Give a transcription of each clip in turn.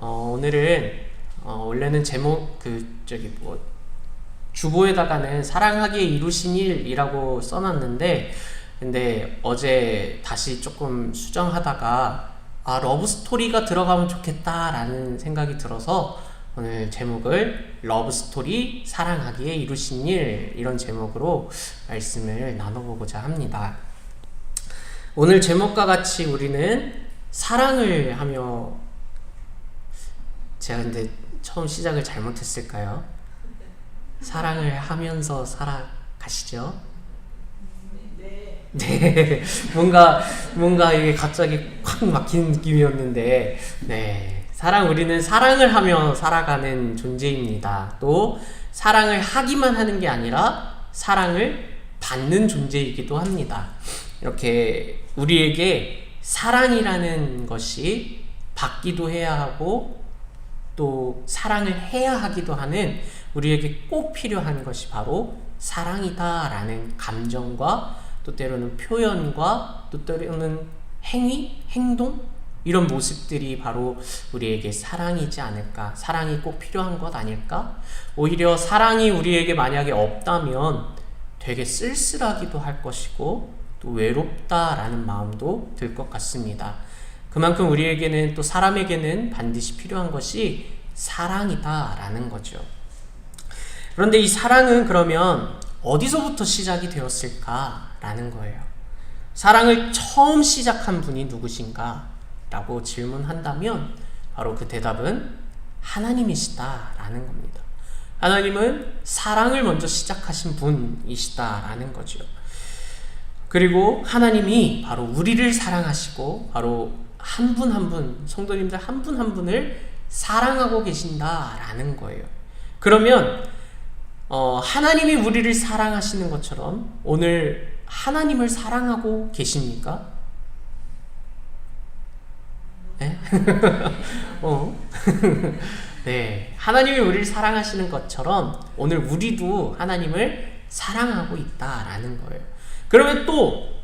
오늘은 원래는 제목 주보에다가는 사랑하기에 이루신 일이라고 써놨는데, 근데 어제 다시 조금 수정하다가 러브스토리가 들어가면 좋겠다라는 생각이 들어서 오늘 제목을 러브스토리 사랑하기에 이루신 일, 이런 제목으로 말씀을 나눠보고자 합니다. 오늘 제목과 같이 우리는 사랑을 하며, 제가 근데 처음 시작을 잘못했을까요? 사랑을 하면서 살아가시죠? 네. 뭔가 이게 갑자기 콱 막히는 느낌이었는데, 네. 우리는 사랑을 하며 살아가는 존재입니다. 또, 사랑을 하기만 하는 게 아니라, 사랑을 받는 존재이기도 합니다. 이렇게, 우리에게 사랑이라는 것이 받기도 해야 하고, 또 사랑을 해야 하기도 하는 우리에게 꼭 필요한 것이 바로 사랑이다라는 감정과 또 때로는 표현과 또 때로는 행위, 행동, 이런 모습들이 바로 우리에게 사랑이지 않을까, 사랑이 꼭 필요한 것 아닐까? 오히려 사랑이 우리에게 만약에 없다면 되게 쓸쓸하기도 할 것이고 또 외롭다라는 마음도 들 것 같습니다. 그만큼 우리에게는, 또 사람에게는 반드시 필요한 것이 사랑이다라는 거죠. 그런데 이 사랑은 그러면 어디서부터 시작이 되었을까라는 거예요. 사랑을 처음 시작한 분이 누구신가? 라고 질문한다면 바로 그 대답은 하나님이시다라는 겁니다. 하나님은 사랑을 먼저 시작하신 분이시다라는 거죠. 그리고 하나님이 바로 우리를 사랑하시고 바로 한 분 한 분, 성도님들 한 분 한 분을 사랑하고 계신다라는 거예요. 그러면 하나님이 우리를 사랑하시는 것처럼 오늘 하나님을 사랑하고 계십니까? 네? 네, 하나님이 우리를 사랑하시는 것처럼 오늘 우리도 하나님을 사랑하고 있다라는 거예요. 그러면 또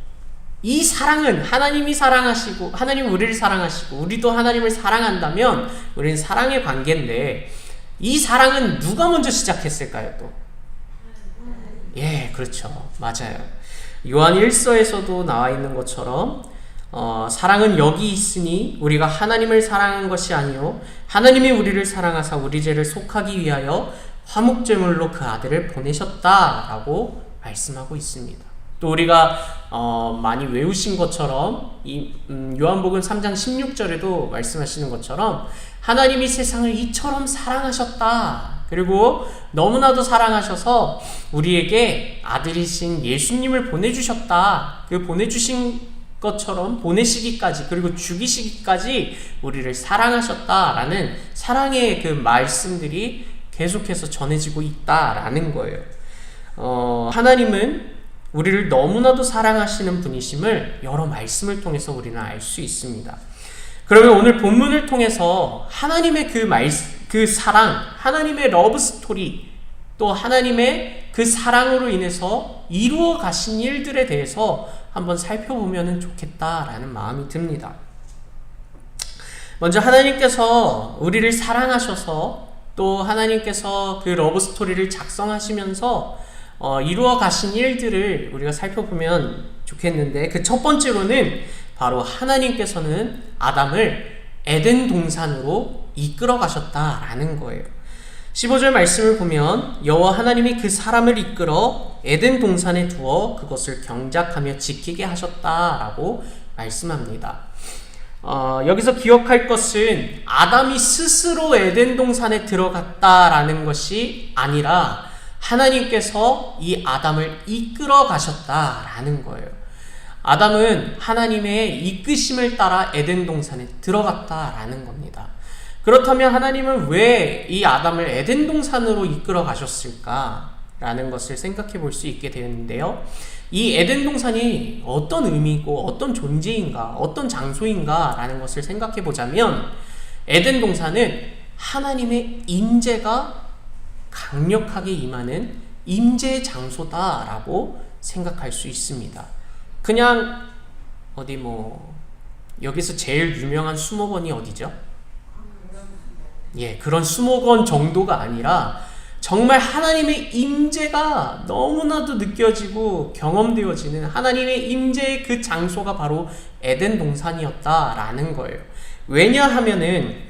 이 사랑은 하나님이 사랑하시고, 하나님이 우리를 사랑하시고 우리도 하나님을 사랑한다면 우리는 사랑의 관계인데, 이 사랑은 누가 먼저 시작했을까요? 또 그렇죠, 맞아요. 요한 1서에서도 나와 있는 것처럼 사랑은 여기 있으니 우리가 하나님을 사랑한 것이 아니요 하나님이 우리를 사랑하사 우리 죄를 속하기 위하여 화목제물로 그 아들을 보내셨다라고 말씀하고 있습니다. 또 우리가 많이 외우신 것처럼 이 요한복음 3장 16절에도 말씀하시는 것처럼 하나님이 세상을 이처럼 사랑하셨다. 그리고 너무나도 사랑하셔서 우리에게 아들이신 예수님을 보내주셨다. 그 보내주신 것처럼 보내시기까지, 그리고 죽이시기까지 우리를 사랑하셨다라는 사랑의 그 말씀들이 계속해서 전해지고 있다라는 거예요. 하나님은 우리를 너무나도 사랑하시는 분이심을 여러 말씀을 통해서 우리는 알 수 있습니다. 그러면 오늘 본문을 통해서 하나님의 그 사랑, 하나님의 러브 스토리, 또 하나님의 그 사랑으로 인해서 이루어 가신 일들에 대해서 한번 살펴보면 좋겠다라는 마음이 듭니다. 먼저 하나님께서 우리를 사랑하셔서 또 하나님께서 그 러브 스토리를 작성하시면서 이루어 가신 일들을 우리가 살펴보면 좋겠는데, 그 첫 번째로는 바로 하나님께서는 아담을 에덴 동산으로 이끌어 가셨다라는 거예요. 15절 말씀을 보면 여호와 하나님이 그 사람을 이끌어 에덴 동산에 두어 그것을 경작하며 지키게 하셨다라고 말씀합니다. 여기서 기억할 것은 아담이 스스로 에덴 동산에 들어갔다라는 것이 아니라 하나님께서 이 아담을 이끌어 가셨다라는 거예요. 아담은 하나님의 이끄심을 따라 에덴 동산에 들어갔다라는 겁니다. 그렇다면 하나님은 왜 이 아담을 에덴 동산으로 이끌어 가셨을까라는 것을 생각해 볼 수 있게 되었는데요. 이 에덴 동산이 어떤 의미고 어떤 존재인가, 어떤 장소인가라는 것을 생각해 보자면, 에덴 동산은 하나님의 임재가 강력하게 임하는 임재의 장소다라고 생각할 수 있습니다. 그냥 여기서 제일 유명한 수목원이 어디죠? 그런 수목원 정도가 아니라 정말 하나님의 임재가 너무나도 느껴지고 경험되어지는 하나님의 임재의 그 장소가 바로 에덴 동산이었다라는 거예요. 왜냐하면은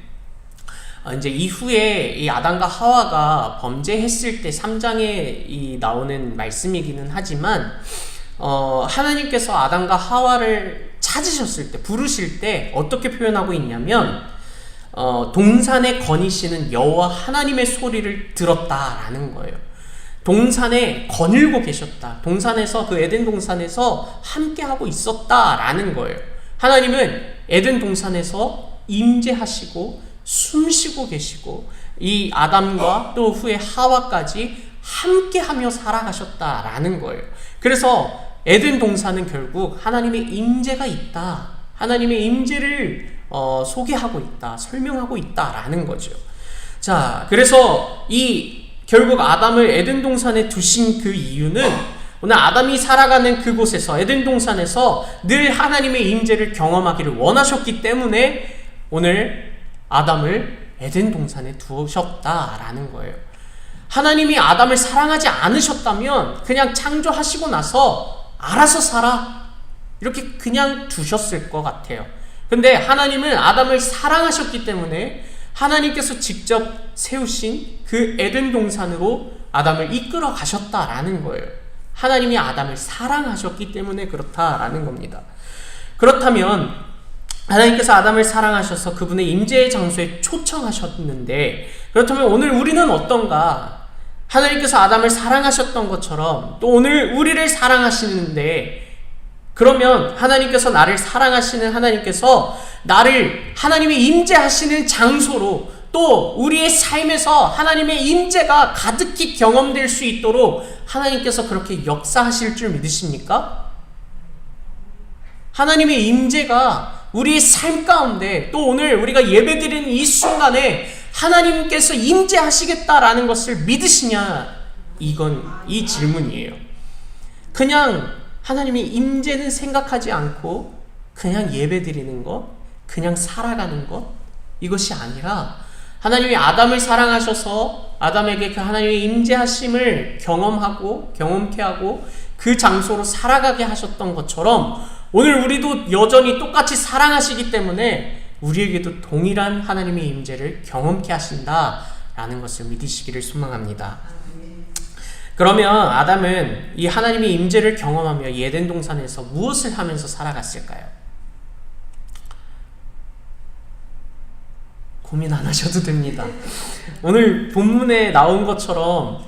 이제 이후에 이 아담과 하와가 범죄했을 때 3장에 나오는 말씀이기는 하지만 하나님께서 아담과 하와를 찾으셨을 때, 부르실 때 어떻게 표현하고 있냐면 동산에 거니시는 여호와 하나님의 소리를 들었다라는 거예요. 동산에 거닐고 계셨다. 동산에서, 그 에덴 동산에서 함께하고 있었다라는 거예요. 하나님은 에덴 동산에서 임재하시고 숨쉬고 계시고 이 아담과 또 후에 하와까지 함께하며 살아가셨다라는 거예요. 그래서 에덴 동산은 결국 하나님의 임재가 있다, 하나님의 임재를 소개하고 있다, 설명하고 있다라는 거죠. 자, 그래서 결국 아담을 에덴 동산에 두신 그 이유는 오늘 아담이 살아가는 그곳에서, 에덴 동산에서 늘 하나님의 임재를 경험하기를 원하셨기 때문에 오늘 아담을 에덴 동산에 두셨다라는 거예요. 하나님이 아담을 사랑하지 않으셨다면 그냥 창조하시고 나서 알아서 살아, 이렇게 그냥 두셨을 것 같아요. 근데 하나님은 아담을 사랑하셨기 때문에 하나님께서 직접 세우신 그 에덴 동산으로 아담을 이끌어 가셨다라는 거예요. 하나님이 아담을 사랑하셨기 때문에 그렇다라는 겁니다. 그렇다면 하나님께서 아담을 사랑하셔서 그분의 임재의 장소에 초청하셨는데, 그렇다면 오늘 우리는 어떤가? 하나님께서 아담을 사랑하셨던 것처럼 또 오늘 우리를 사랑하시는데, 그러면 하나님께서 나를 사랑하시는 하나님께서 나를 하나님의 임재하시는 장소로, 또 우리의 삶에서 하나님의 임재가 가득히 경험될 수 있도록 하나님께서 그렇게 역사하실 줄 믿으십니까? 하나님의 임재가 우리의 삶 가운데, 또 오늘 우리가 예배드리는 이 순간에 하나님께서 임재하시겠다라는 것을 믿으시냐? 이 질문이에요. 그냥 하나님의 임재는 생각하지 않고 그냥 예배드리는 것, 그냥 살아가는 것, 이것이 아니라 하나님이 아담을 사랑하셔서 아담에게 그 하나님의 임재하심을 경험케 하고 그 장소로 살아가게 하셨던 것처럼 오늘 우리도 여전히 똑같이 사랑하시기 때문에 우리에게도 동일한 하나님의 임재를 경험케 하신다라는 것을 믿으시기를 소망합니다. 그러면 아담은 이 하나님의 임재를 경험하며 이 에덴 동산에서 무엇을 하면서 살아갔을까요? 고민 안 하셔도 됩니다. 오늘 본문에 나온 것처럼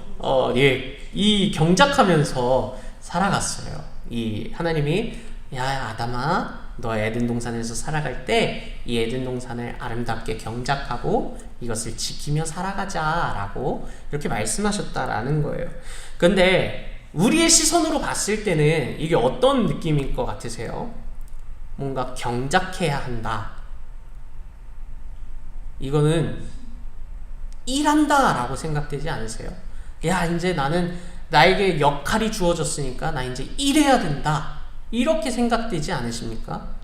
이 경작하면서 살아갔어요. 이 하나님이 야 아담아, 너 에덴 동산에서 살아갈 때 이 에덴 동산을 아름답게 경작하고 이것을 지키며 살아가자라고 이렇게 말씀하셨다라는 거예요. 근데 우리의 시선으로 봤을 때는 이게 어떤 느낌일 것 같으세요? 뭔가 경작해야 한다, 이거는 일한다 라고 생각되지 않으세요? 야, 이제 나에게 역할이 주어졌으니까 나 이제 일해야 된다, 이렇게 생각되지 않으십니까?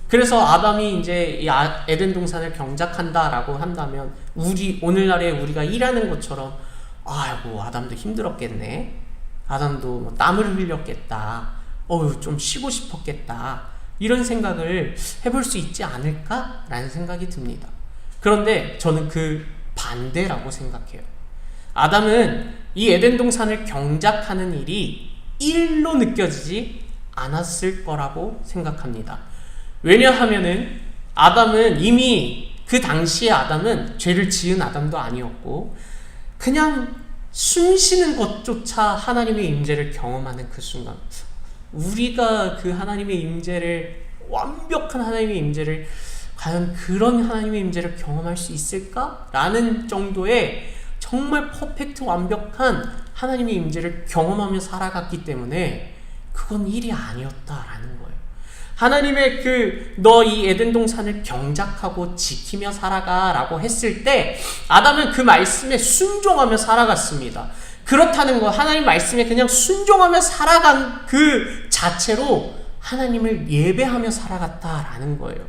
그래서 아담이 이제 이 에덴 동산을 경작한다 라고 한다면 오늘날에 우리가 일하는 것처럼 아이고 아담도 힘들었겠네, 아담도 뭐 땀을 흘렸겠다, 좀 쉬고 싶었겠다, 이런 생각을 해볼 수 있지 않을까? 라는 생각이 듭니다. 그런데 저는 그 반대라고 생각해요. 아담은 이 에덴 동산을 경작하는 일이 일로 느껴지지 않았을 거라고 생각합니다. 왜냐하면은 아담은 이미 그 당시에 아담은 죄를 지은 아담도 아니었고 그냥 숨 쉬는 것조차 하나님의 임재를 경험하는 그 순간, 우리가 그 하나님의 임재를, 완벽한 하나님의 임재를, 과연 그런 하나님의 임재를 경험할 수 있을까? 라는 정도의 정말 퍼펙트 완벽한 하나님의 임재를 경험하며 살아갔기 때문에 그건 일이 아니었다라는 거예요. 하나님의 너 이 에덴 동산을 경작하고 지키며 살아가 라고 했을 때 아담은 그 말씀에 순종하며 살아갔습니다. 그렇다는 거, 하나님 말씀에 그냥 순종하며 살아간 그 자체로 하나님을 예배하며 살아갔다라는 거예요.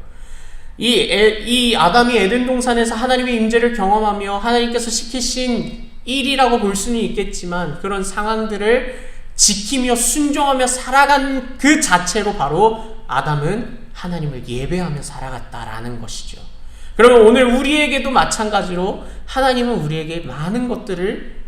이 아담이 에덴 동산에서 하나님의 임재를 경험하며 하나님께서 시키신 일이라고 볼 수는 있겠지만 그런 상황들을 지키며 순종하며 살아간 그 자체로 바로 아담은 하나님을 예배하며 살아갔다라는 것이죠. 그러면 오늘 우리에게도 마찬가지로 하나님은 우리에게 많은 것들을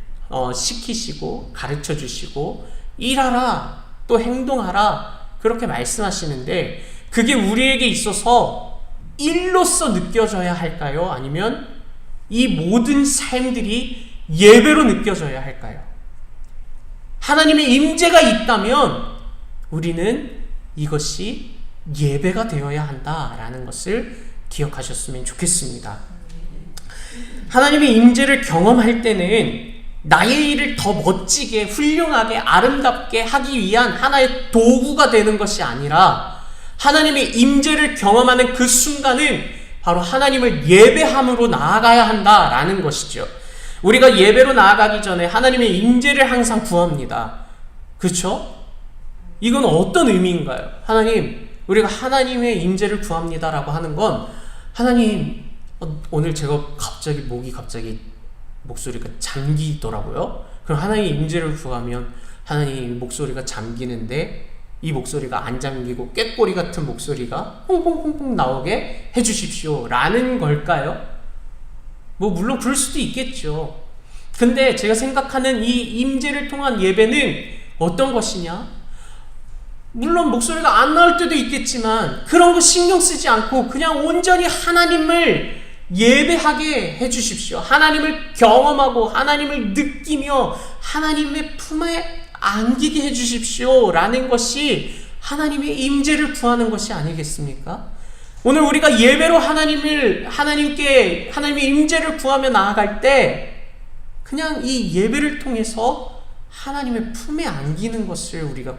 시키시고 가르쳐 주시고 일하라 또 행동하라 그렇게 말씀하시는데 그게 우리에게 있어서 일로서 느껴져야 할까요? 아니면 이 모든 삶들이 예배로 느껴져야 할까요? 하나님의 임재가 있다면 우리는 이것이 예배가 되어야 한다라는 것을 기억하셨으면 좋겠습니다. 하나님의 임재를 경험할 때는 나의 일을 더 멋지게 훌륭하게 아름답게 하기 위한 하나의 도구가 되는 것이 아니라 하나님의 임재를 경험하는 그 순간은 바로 하나님을 예배함으로 나아가야 한다라는 것이죠. 우리가 예배로 나아가기 전에 하나님의 임재를 항상 구합니다. 그렇죠? 이건 어떤 의미인가요? 하나님, 우리가 하나님의 임재를 구합니다라고 하는 건 하나님, 오늘 제가 목소리가 잠기더라고요. 그럼 하나님의 임재를 구하면 하나님 목소리가 잠기는데 이 목소리가 안 잠기고 꾀꼬리 같은 목소리가 퐁퐁퐁퐁 나오게 해주십시오 라는 걸까요? 물론 그럴 수도 있겠죠. 근데 제가 생각하는 이 임재를 통한 예배는 어떤 것이냐? 물론 목소리가 안 나올 때도 있겠지만 그런 거 신경 쓰지 않고 그냥 온전히 하나님을 예배하게 해주십시오. 하나님을 경험하고 하나님을 느끼며 하나님의 품에 안기게 해주십시오 라는 것이 하나님의 임재를 구하는 것이 아니겠습니까? 오늘 우리가 예배로 하나님의 임재를 구하며 나아갈 때 그냥 이 예배를 통해서 하나님의 품에 안기는 것을 우리가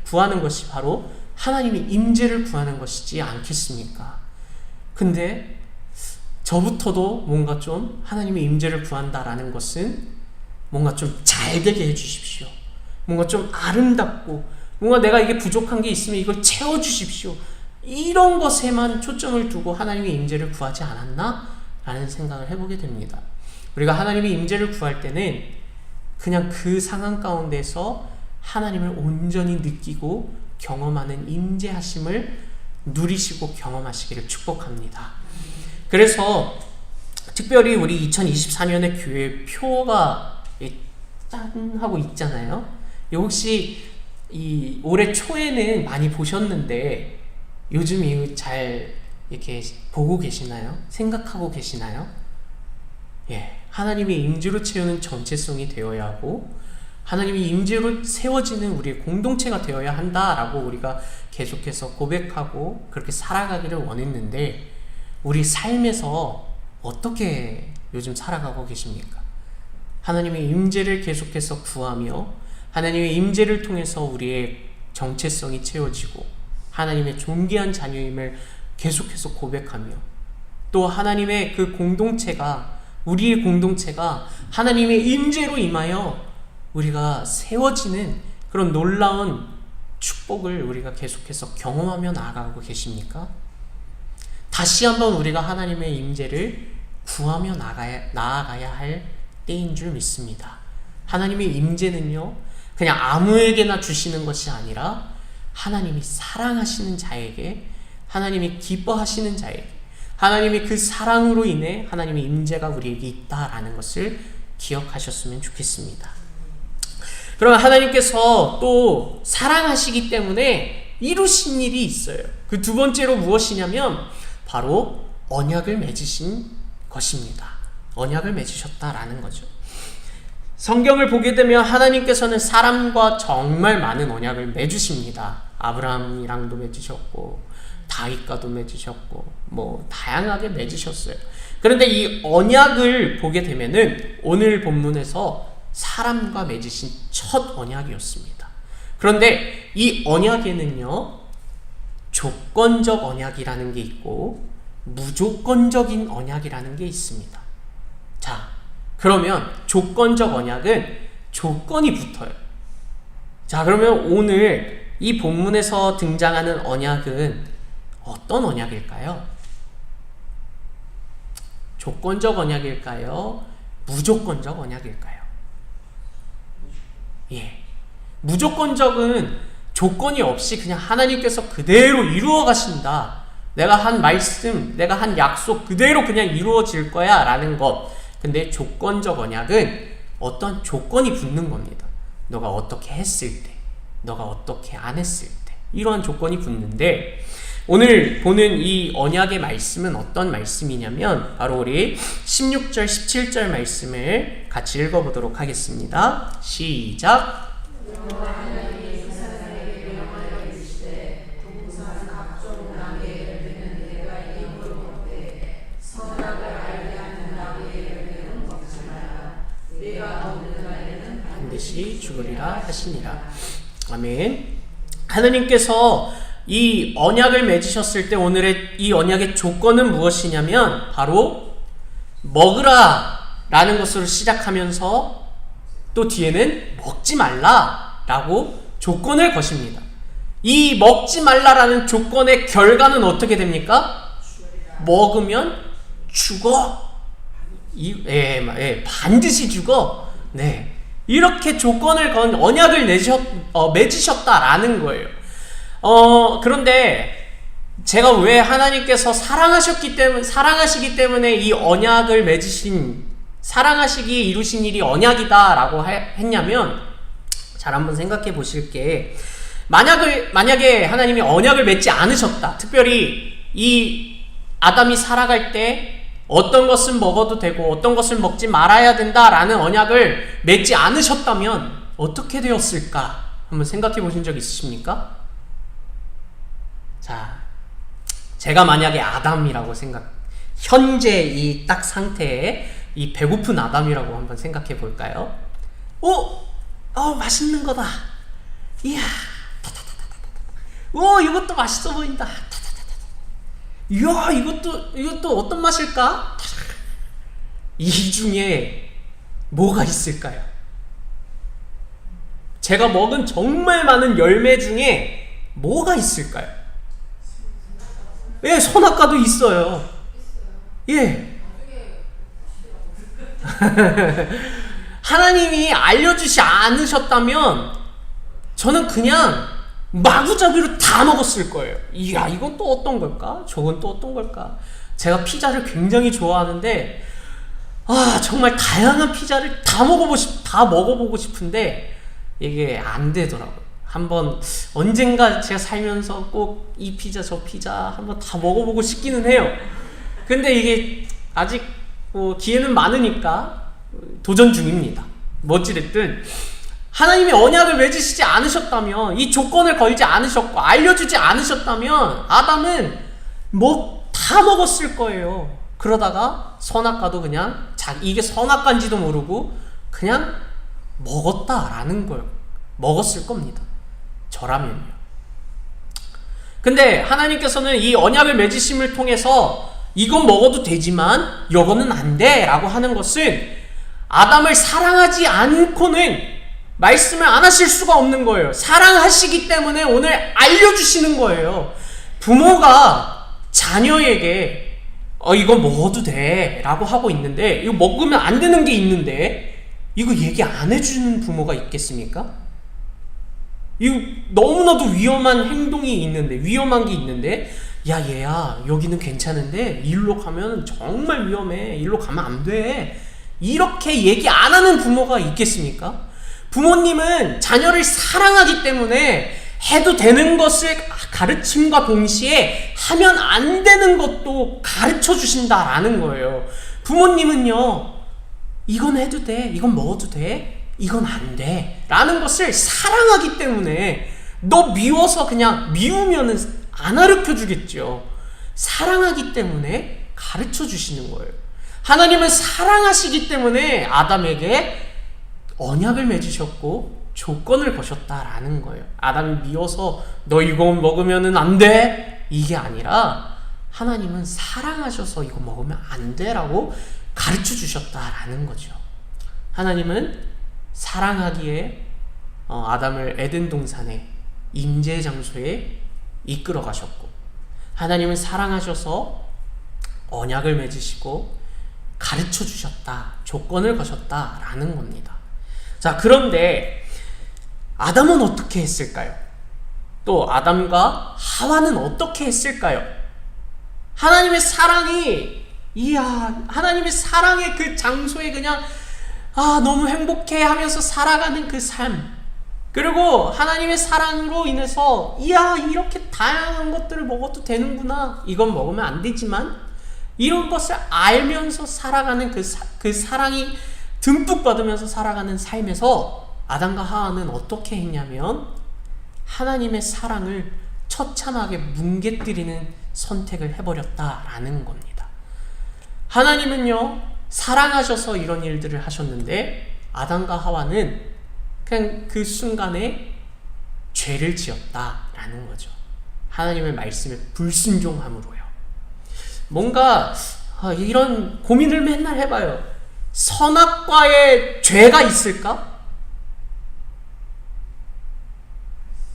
구하는 것이 바로 하나님의 임재를 구하는 것이지 않겠습니까? 근데 저부터도 뭔가 좀 하나님의 임재를 구한다라는 것은 뭔가 좀 잘 되게 해주십시오. 뭔가 좀 아름답고 뭔가 내가 이게 부족한 게 있으면 이걸 채워주십시오. 이런 것에만 초점을 두고 하나님의 임재를 구하지 않았나? 라는 생각을 해보게 됩니다. 우리가 하나님의 임재를 구할 때는 그냥 그 상황 가운데서 하나님을 온전히 느끼고 경험하는 임재하심을 누리시고 경험하시기를 축복합니다. 그래서 특별히 우리 2024년의 교회 표가 짠 하고 있잖아요. 혹시 이 올해 초에는 많이 보셨는데 요즘 잘 이렇게 보고 계시나요? 생각하고 계시나요? 예, 하나님의 임재로 채우는 전체성이 되어야 하고 하나님의 임재로 세워지는 우리의 공동체가 되어야 한다라고 우리가 계속해서 고백하고 그렇게 살아가기를 원했는데 우리 삶에서 어떻게 요즘 살아가고 계십니까? 하나님의 임재를 계속해서 구하며 하나님의 임재를 통해서 우리의 정체성이 채워지고 하나님의 존귀한 자녀임을 계속해서 고백하며 또 하나님의 그 공동체가 우리의 공동체가 하나님의 임재로 임하여 우리가 세워지는 그런 놀라운 축복을 우리가 계속해서 경험하며 나아가고 계십니까? 다시 한번 우리가 하나님의 임재를 구하며 나아가야 할 때인 줄 믿습니다. 하나님의 임재는요 그냥 아무에게나 주시는 것이 아니라 하나님이 사랑하시는 자에게 하나님이 기뻐하시는 자에게 하나님의 그 사랑으로 인해 하나님의 임재가 우리에게 있다라는 것을 기억하셨으면 좋겠습니다. 그러면 하나님께서 또 사랑하시기 때문에 이루신 일이 있어요. 그 두 번째로 무엇이냐면 바로 언약을 맺으신 것입니다. 언약을 맺으셨다라는 거죠. 성경을 보게 되면 하나님께서는 사람과 정말 많은 언약을 맺으십니다. 아브라함이랑도 맺으셨고 다윗과도 맺으셨고 다양하게 맺으셨어요. 그런데 이 언약을 보게 되면은 오늘 본문에서 사람과 맺으신 첫 언약이었습니다. 그런데 이 언약에는요 조건적 언약이라는 게 있고 무조건적인 언약이라는 게 있습니다. 자, 그러면 조건적 언약은 조건이 붙어요. 자, 그러면 오늘 이 본문에서 등장하는 언약은 어떤 언약일까요? 조건적 언약일까요? 무조건적 언약일까요? 예. 무조건적은 조건이 없이 그냥 하나님께서 그대로 이루어 가신다. 내가 한 말씀, 내가 한 약속 그대로 그냥 이루어질 거야 라는 것. 근데 조건적 언약은 어떤 조건이 붙는 겁니다. 너가 어떻게 했을 때, 너가 어떻게 안 했을 때, 이러한 조건이 붙는데, 오늘 보는 이 언약의 말씀은 어떤 말씀이냐면 바로 우리 16절 17절 말씀을 같이 읽어보도록 하겠습니다. 시작. 반드시 죽으리라 하시니라. 아멘. 하나님께서 이 언약을 맺으셨을 때 오늘의 이 언약의 조건은 무엇이냐면 바로 먹으라 라는 것으로 시작하면서 또 뒤에는 먹지 말라 라고 조건을 거십니다. 이 먹지 말라라는 조건의 결과는 어떻게 됩니까? 먹으면 죽어. 반드시 죽어. 네. 이렇게 조건을 건 언약을 맺으셨다라는 거예요. 그런데 제가 왜 하나님께서 사랑하시기 때문에 이 언약을 맺으신, 사랑하시기에 이루신 일이 언약이다라고 했냐면, 잘 한번 생각해 보실 게, 만약에 하나님이 언약을 맺지 않으셨다. 특별히 이 아담이 살아갈 때 어떤 것은 먹어도 되고 어떤 것을 먹지 말아야 된다라는 언약을 맺지 않으셨다면 어떻게 되었을까? 한번 생각해 보신 적 있으십니까? 자, 제가 만약에 아담이라고 현재 이 딱 상태에 이 배고픈 아담이라고 한번 생각해 볼까요? 맛있는 거다. 이야, 이것도 맛있어 보인다. 이야, 이것도 어떤 맛일까? 이 중에 뭐가 있을까요? 제가 먹은 정말 많은 열매 중에 뭐가 있을까요? 예, 선악과도 있어요. 예. 하나님이 알려주지 않으셨다면 저는 그냥 마구잡이로 다 먹었을 거예요. 이야, 이건 또 어떤 걸까? 저건 또 어떤 걸까? 제가 피자를 굉장히 좋아하는데 정말 다양한 피자를 다 먹어보고 싶은데 이게 안 되더라고요. 한번 언젠가 제가 살면서 꼭 이 피자 저 피자 한번 다 먹어보고 싶기는 해요. 근데 이게 아직 기회는 많으니까 도전 중입니다. 어찌됐든 하나님이 언약을 맺으시지 않으셨다면, 이 조건을 걸지 않으셨고 알려주지 않으셨다면 아담은 다 먹었을 거예요. 그러다가 선악과도 그냥 이게 선악과인지도 모르고 그냥 먹었다라는 걸 먹었을 겁니다. 저라면요. 근데 하나님께서는 이 언약을 맺으심을 통해서 이건 먹어도 되지만 이거는 안 돼 라고 하는 것은 아담을 사랑하지 않고는 말씀을 안 하실 수가 없는 거예요. 사랑하시기 때문에 오늘 알려주시는 거예요. 부모가 자녀에게 이거 먹어도 돼 라고 하고 있는데, 이거 먹으면 안 되는 게 있는데 이거 얘기 안 해주는 부모가 있겠습니까? 이거 너무나도 위험한 행동이 있는데, 위험한 게 있는데, 야 얘야 여기는 괜찮은데 일로 가면 정말 위험해, 일로 가면 안 돼, 이렇게 얘기 안 하는 부모가 있겠습니까? 부모님은 자녀를 사랑하기 때문에 해도 되는 것을 가르침과 동시에 하면 안 되는 것도 가르쳐 주신다라는 거예요. 부모님은요, 이건 해도 돼, 이건 먹어도 돼, 이건 안 돼 라는 것을 사랑하기 때문에, 너 미워서 그냥 미우면은 안 가르쳐 주겠죠. 사랑하기 때문에 가르쳐 주시는 거예요. 하나님은 사랑하시기 때문에 아담에게 언약을 맺으셨고 조건을 거셨다라는 거예요. 아담이 미워서 너 이거 먹으면은 안 돼, 이게 아니라 하나님은 사랑하셔서 이거 먹으면 안 돼라고 가르쳐 주셨다라는 거죠. 하나님은 사랑하기에 아담을 에덴 동산의 임재 장소에 이끌어 가셨고, 하나님은 사랑하셔서 언약을 맺으시고 가르쳐 주셨다. 조건을 거셨다라는 겁니다. 자, 그런데 아담은 어떻게 했을까요? 또 아담과 하와는 어떻게 했을까요? 하나님의 사랑이, 하나님의 사랑의 그 장소에 그냥 너무 행복해 하면서 살아가는 그 삶, 그리고 하나님의 사랑으로 인해서 이렇게 다양한 것들을 먹어도 되는구나, 이건 먹으면 안 되지만 이런 것을 알면서 살아가는 그 사랑이 듬뿍 받으면서 살아가는 삶에서 아담과 하와는 어떻게 했냐면 하나님의 사랑을 처참하게 뭉개뜨리는 선택을 해버렸다라는 겁니다. 하나님은요, 사랑하셔서 이런 일들을 하셨는데 아담과 하와는 그냥 그 순간에 죄를 지었다라는 거죠. 하나님의 말씀에 불순종함으로요. 뭔가 이런 고민을 맨날 해봐요. 선악과에 죄가 있을까?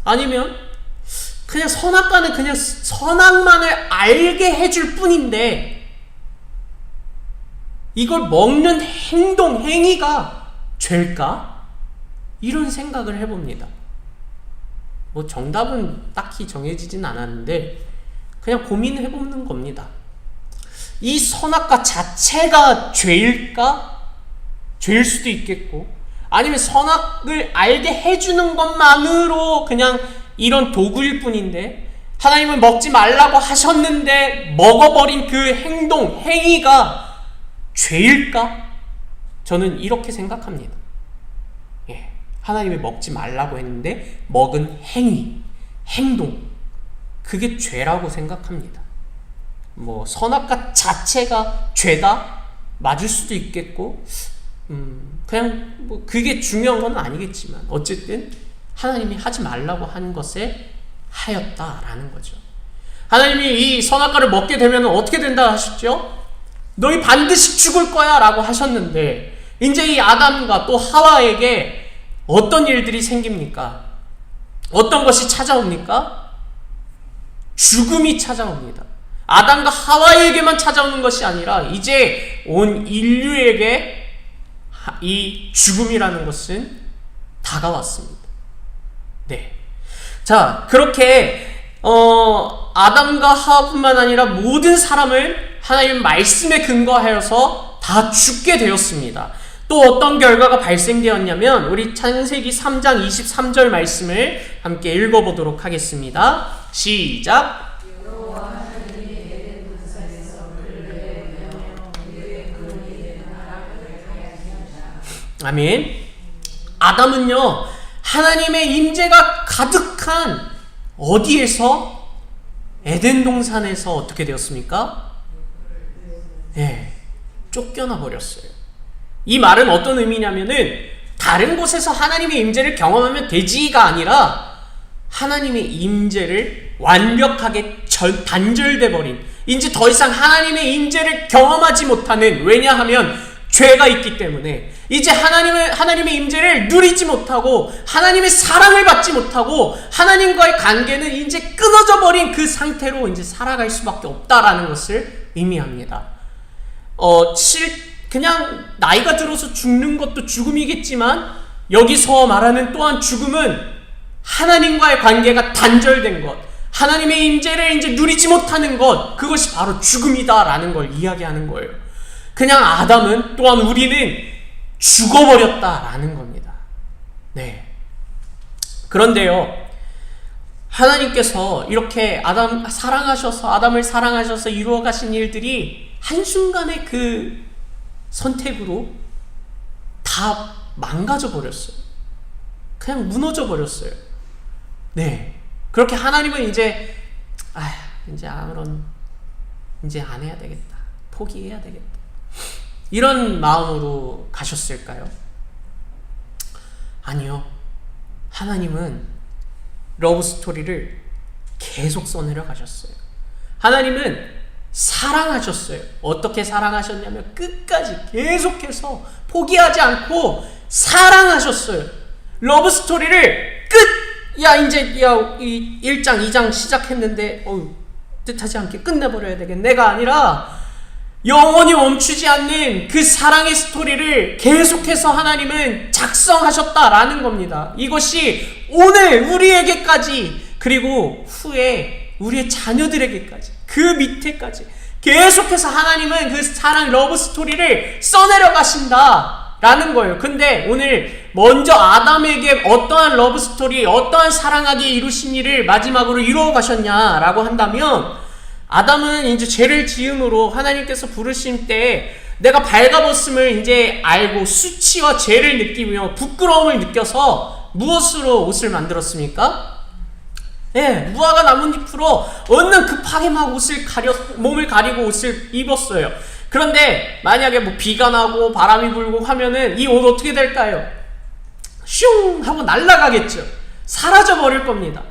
아니면 그냥 선악과는 그냥 선악만을 알게 해줄 뿐인데 이걸 먹는 행동, 행위가 죄일까? 이런 생각을 해봅니다. 뭐 정답은 딱히 정해지진 않았는데 그냥 고민해보는 겁니다. 이 선악과 자체가 죄일까? 죄일 수도 있겠고, 아니면 선악을 알게 해주는 것만으로 그냥 이런 도구일 뿐인데 하나님은 먹지 말라고 하셨는데 먹어버린 그 행동, 행위가 죄일까? 저는 이렇게 생각합니다. 하나님이 먹지 말라고 했는데 먹은 행위, 행동, 그게 죄라고 생각합니다. 뭐 선악과 자체가 죄다? 맞을 수도 있겠고, 그냥 뭐 그게 중요한 건 아니겠지만 어쨌든 하나님이 하지 말라고 하는 것에 하였다라는 거죠. 하나님이 이 선악과를 먹게 되면 어떻게 된다 하셨죠? 너희 반드시 죽을 거야 라고 하셨는데 이제 이 아담과 또 하와에게 어떤 일들이 생깁니까? 어떤 것이 찾아옵니까? 죽음이 찾아옵니다. 아담과 하와에게만 찾아오는 것이 아니라 이제 온 인류에게 이 죽음이라는 것은 다가왔습니다. 네. 자, 그렇게 아담과 하와뿐만 아니라 모든 사람을 하나님의 말씀에 근거하여서 다 죽게 되었습니다. 또 어떤 결과가 발생되었냐면 우리 창세기 3장 23절 말씀을 함께 읽어보도록 하겠습니다. 시작. 아멘. 아담은요, 하나님의 임재가 가득한 어디에서? 에덴 동산에서 어떻게 되었습니까? 네, 쫓겨나 버렸어요. 이 말은 어떤 의미냐면은 다른 곳에서 하나님의 임재를 경험하면 되지가 아니라 하나님의 임재를 완벽하게 단절돼 버린, 이제 더 이상 하나님의 임재를 경험하지 못하는, 왜냐하면 죄가 있기 때문에 이제 하나님의 임재를 누리지 못하고 하나님의 사랑을 받지 못하고 하나님과의 관계는 이제 끊어져 버린 그 상태로 이제 살아갈 수밖에 없다라는 것을 의미합니다. 그냥 나이가 들어서 죽는 것도 죽음이겠지만 여기서 말하는 또한 죽음은 하나님과의 관계가 단절된 것, 하나님의 임재를 이제 누리지 못하는 것, 그것이 바로 죽음이다라는 걸 이야기하는 거예요. 그냥 아담은, 또한 우리는 죽어버렸다라는 겁니다. 네. 그런데요, 하나님께서 이렇게 아담을 사랑하셔서 이루어 가신 일들이 한순간에 그 선택으로 다 망가져 버렸어요. 그냥 무너져 버렸어요. 네. 그렇게 하나님은 이제 이제 안 해야 되겠다, 포기해야 되겠다, 이런 마음으로 가셨을까요? 아니요. 하나님은 러브스토리를 계속 써내려 가셨어요. 하나님은 사랑하셨어요. 어떻게 사랑하셨냐면 끝까지 계속해서 포기하지 않고 사랑하셨어요. 러브스토리를 이 1장 2장 시작했는데 뜻하지 않게 끝내버려야 되겠네가 아니라 영원히 멈추지 않는 그 사랑의 스토리를 계속해서 하나님은 작성하셨다라는 겁니다. 이것이 오늘 우리에게까지, 그리고 후에 우리의 자녀들에게까지, 그 밑에까지 계속해서 하나님은 그 사랑 러브 스토리를 써내려 가신다라는 거예요. 근데 오늘 먼저 아담에게 어떠한 러브 스토리, 어떠한 사랑하게 이루신 일을 마지막으로 이루어 가셨냐라고 한다면, 아담은 이제 죄를 지음으로 하나님께서 부르신 때 내가 발가벗음을 이제 알고 수치와 죄를 느끼며 부끄러움을 느껴서 무엇으로 옷을 만들었습니까? 네, 무화과 나뭇잎으로 얼른 급하게 막 몸을 가리고 옷을 입었어요. 그런데 만약에 뭐 비가 나고 바람이 불고 하면은 이 옷 어떻게 될까요? 슝 하고 날아가겠죠. 사라져 버릴 겁니다.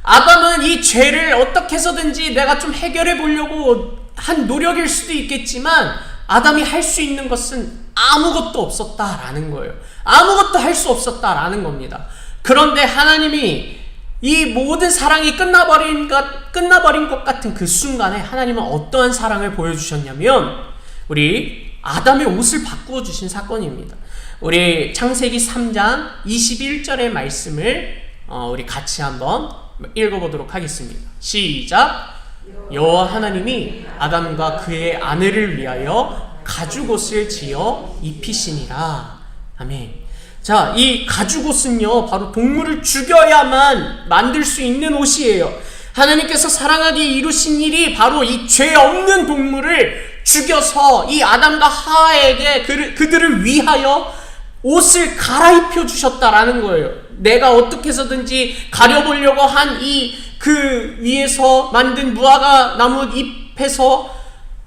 아담은 이 죄를 어떻게 해서든지 내가 좀 해결해 보려고 한 노력일 수도 있겠지만, 아담이 할 수 있는 것은 아무것도 없었다라는 거예요. 아무것도 할 수 없었다라는 겁니다. 그런데 하나님이 이 모든 사랑이 끝나버린 것 같은 그 순간에 하나님은 어떠한 사랑을 보여주셨냐면, 우리 아담의 옷을 바꾸어 주신 사건입니다. 우리 창세기 3장 21절의 말씀을 우리 같이 한번 읽어보도록 하겠습니다. 시작. 여호와 하나님이 아담과 그의 아내를 위하여 가죽옷을 지어 입히시니라. 아멘. 자, 이 가죽옷은요, 바로 동물을 죽여야만 만들 수 있는 옷이에요. 하나님께서 사랑하게 이루신 일이 바로 이 죄 없는 동물을 죽여서 이 아담과 하와에게 그들을 위하여 옷을 갈아입혀 주셨다라는 거예요. 내가 어떻게 해서든지 가려보려고 한 그 위에서 만든 무화과 나무 잎에서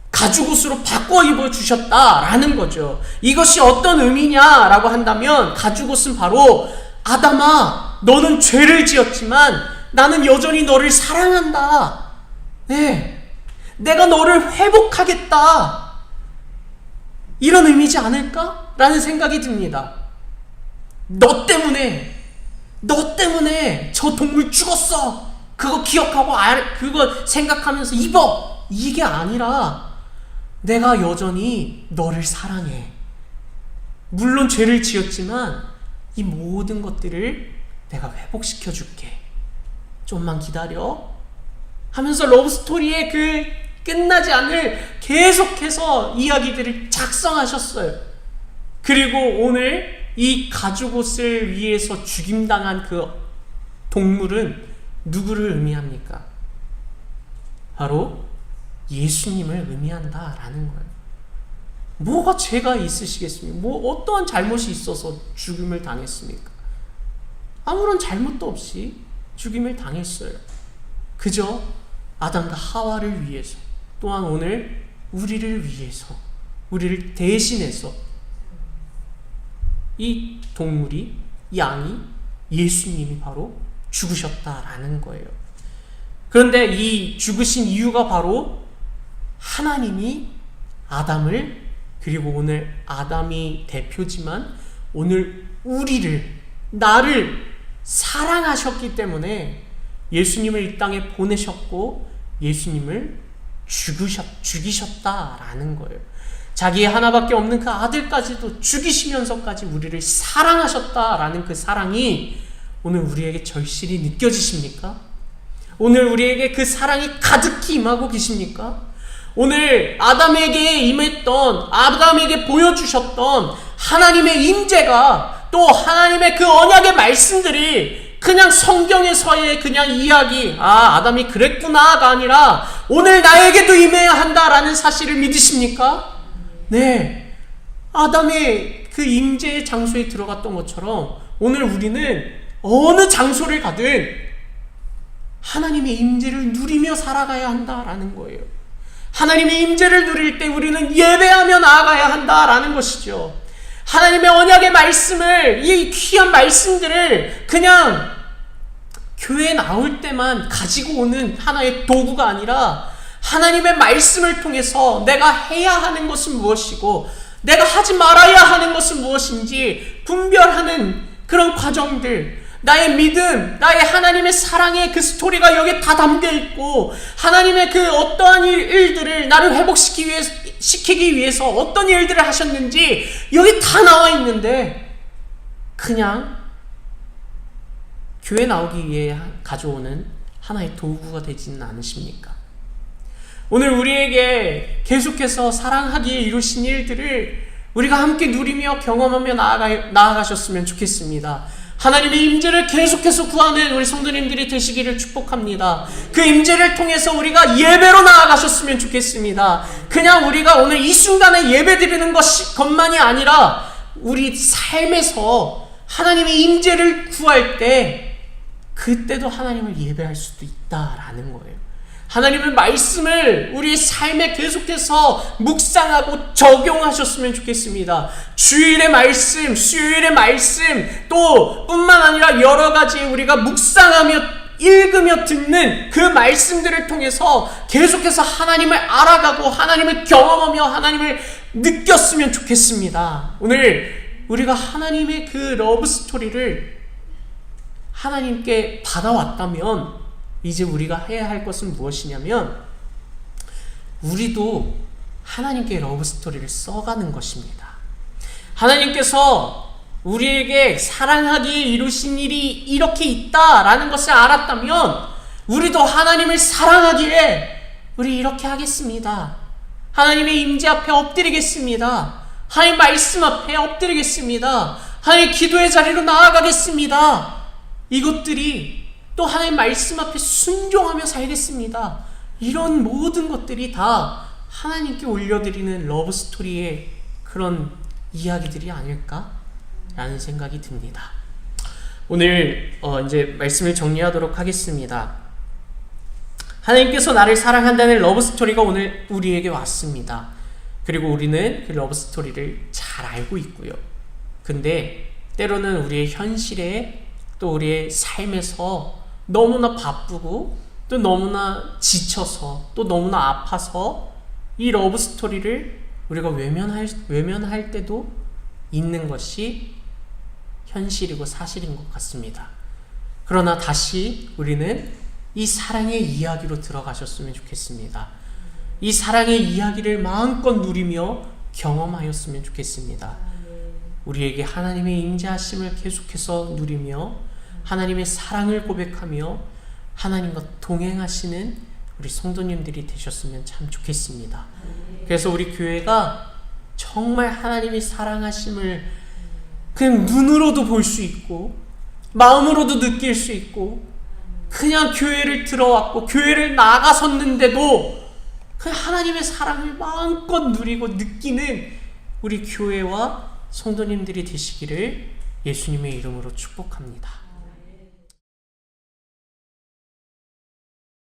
가죽옷으로 바꿔 입어 주셨다라는 거죠. 이것이 어떤 의미냐라고 한다면, 가죽옷은 바로 아담아, 너는 죄를 지었지만 나는 여전히 너를 사랑한다. 네, 내가 너를 회복하겠다. 이런 의미지 않을까라는 생각이 듭니다. 너 때문에 저 동물 죽었어. 그거 기억하고 그거 생각하면서 입어. 이게 아니라 내가 여전히 너를 사랑해. 물론 죄를 지었지만 이 모든 것들을 내가 회복시켜 줄게. 좀만 기다려. 하면서 러브스토리의 그 끝나지 않을 계속해서 이야기들을 작성하셨어요. 그리고 오늘 이 가죽옷을 위해서 죽임당한 그 동물은 누구를 의미합니까? 바로 예수님을 의미한다라는 거예요. 뭐가 죄가 있으시겠습니까? 뭐 어떠한 잘못이 있어서 죽임을 당했습니까? 아무런 잘못도 없이 죽임을 당했어요. 그저 아담과 하와를 위해서, 또한 오늘 우리를 위해서, 우리를 대신해서 이 동물이, 양이, 예수님이 바로 죽으셨다라는 거예요. 그런데 이 죽으신 이유가 바로 하나님이 아담을, 그리고 오늘 아담이 대표지만 오늘 우리를, 나를 사랑하셨기 때문에 예수님을 이 땅에 보내셨고 예수님을 죽이셨다라는 거예요. 자기의 하나밖에 없는 그 아들까지도 죽이시면서까지 우리를 사랑하셨다라는 그 사랑이 오늘 우리에게 절실히 느껴지십니까? 오늘 우리에게 그 사랑이 가득히 임하고 계십니까? 오늘 아담에게 보여주셨던 하나님의 임재가, 또 하나님의 그 언약의 말씀들이 그냥 성경에서의 그냥 이야기, 아담이 그랬구나가 아니라 오늘 나에게도 임해야 한다라는 사실을 믿으십니까? 네, 아담의 그 임재의 장소에 들어갔던 것처럼 오늘 우리는 어느 장소를 가든 하나님의 임재를 누리며 살아가야 한다라는 거예요. 하나님의 임재를 누릴 때 우리는 예배하며 나아가야 한다라는 것이죠. 하나님의 언약의 말씀을, 이 귀한 말씀들을 그냥 교회에 나올 때만 가지고 오는 하나의 도구가 아니라 하나님의 말씀을 통해서 내가 해야 하는 것은 무엇이고 내가 하지 말아야 하는 것은 무엇인지 분별하는 그런 과정들, 나의 믿음, 나의 하나님의 사랑의 그 스토리가 여기에 다 담겨 있고, 하나님의 그 어떠한 일들을 나를 시키기 위해서 어떤 일들을 하셨는지 여기 다 나와 있는데, 그냥 교회 나오기 위해 가져오는 하나의 도구가 되지는 않으십니까? 오늘 우리에게 계속해서 사랑하기에 이루신 일들을 우리가 함께 누리며 경험하며 나아가셨으면 좋겠습니다. 하나님의 임재를 계속해서 구하는 우리 성도님들이 되시기를 축복합니다. 그 임재를 통해서 우리가 예배로 나아가셨으면 좋겠습니다. 그냥 우리가 오늘 이 순간에 예배 드리는 것만이 아니라 우리 삶에서 하나님의 임재를 구할 때 그때도 하나님을 예배할 수도 있다라는 거예요. 하나님의 말씀을 우리의 삶에 계속해서 묵상하고 적용하셨으면 좋겠습니다. 주일의 말씀, 수요일의 말씀, 또 뿐만 아니라 여러 가지 우리가 묵상하며 읽으며 듣는 그 말씀들을 통해서 계속해서 하나님을 알아가고 하나님을 경험하며 하나님을 느꼈으면 좋겠습니다. 오늘 우리가 하나님의 그 러브 스토리를 하나님께 받아왔다면 이제 우리가 해야 할 것은 무엇이냐면 우리도 하나님께 러브 스토리를 써가는 것입니다. 하나님께서 우리에게 사랑하기에 이루신 일이 이렇게 있다라는 것을 알았다면 우리도 하나님을 사랑하기에 우리 이렇게 하겠습니다. 하나님의 임재 앞에 엎드리겠습니다. 하나님 말씀 앞에 엎드리겠습니다. 하나님 기도의 자리로 나아가겠습니다. 이것들이 또 하나님 말씀 앞에 순종하며 살겠습니다. 이런 모든 것들이 다 하나님께 올려드리는 러브 스토리의 그런 이야기들이 아닐까라는 생각이 듭니다. 오늘 이제 말씀을 정리하도록 하겠습니다. 하나님께서 나를 사랑한다는 러브 스토리가 오늘 우리에게 왔습니다. 그리고 우리는 그 러브 스토리를 잘 알고 있고요. 근데 때로는 우리의 현실에 또 우리의 삶에서 너무나 바쁘고 또 너무나 지쳐서 또 너무나 아파서 이 러브 스토리를 우리가 외면할 때도 있는 것이 현실이고 사실인 것 같습니다. 그러나 다시 우리는 이 사랑의 이야기로 들어가셨으면 좋겠습니다. 이 사랑의 이야기를 마음껏 누리며 경험하였으면 좋겠습니다. 우리에게 하나님의 임재하심을 계속해서 누리며 하나님의 사랑을 고백하며 하나님과 동행하시는 우리 성도님들이 되셨으면 참 좋겠습니다. 그래서 우리 교회가 정말 하나님의 사랑하심을 그냥 눈으로도 볼 수 있고 마음으로도 느낄 수 있고 그냥 교회를 들어왔고 교회를 나가섰는데도 그 하나님의 사랑을 마음껏 누리고 느끼는 우리 교회와 성도님들이 되시기를 예수님의 이름으로 축복합니다.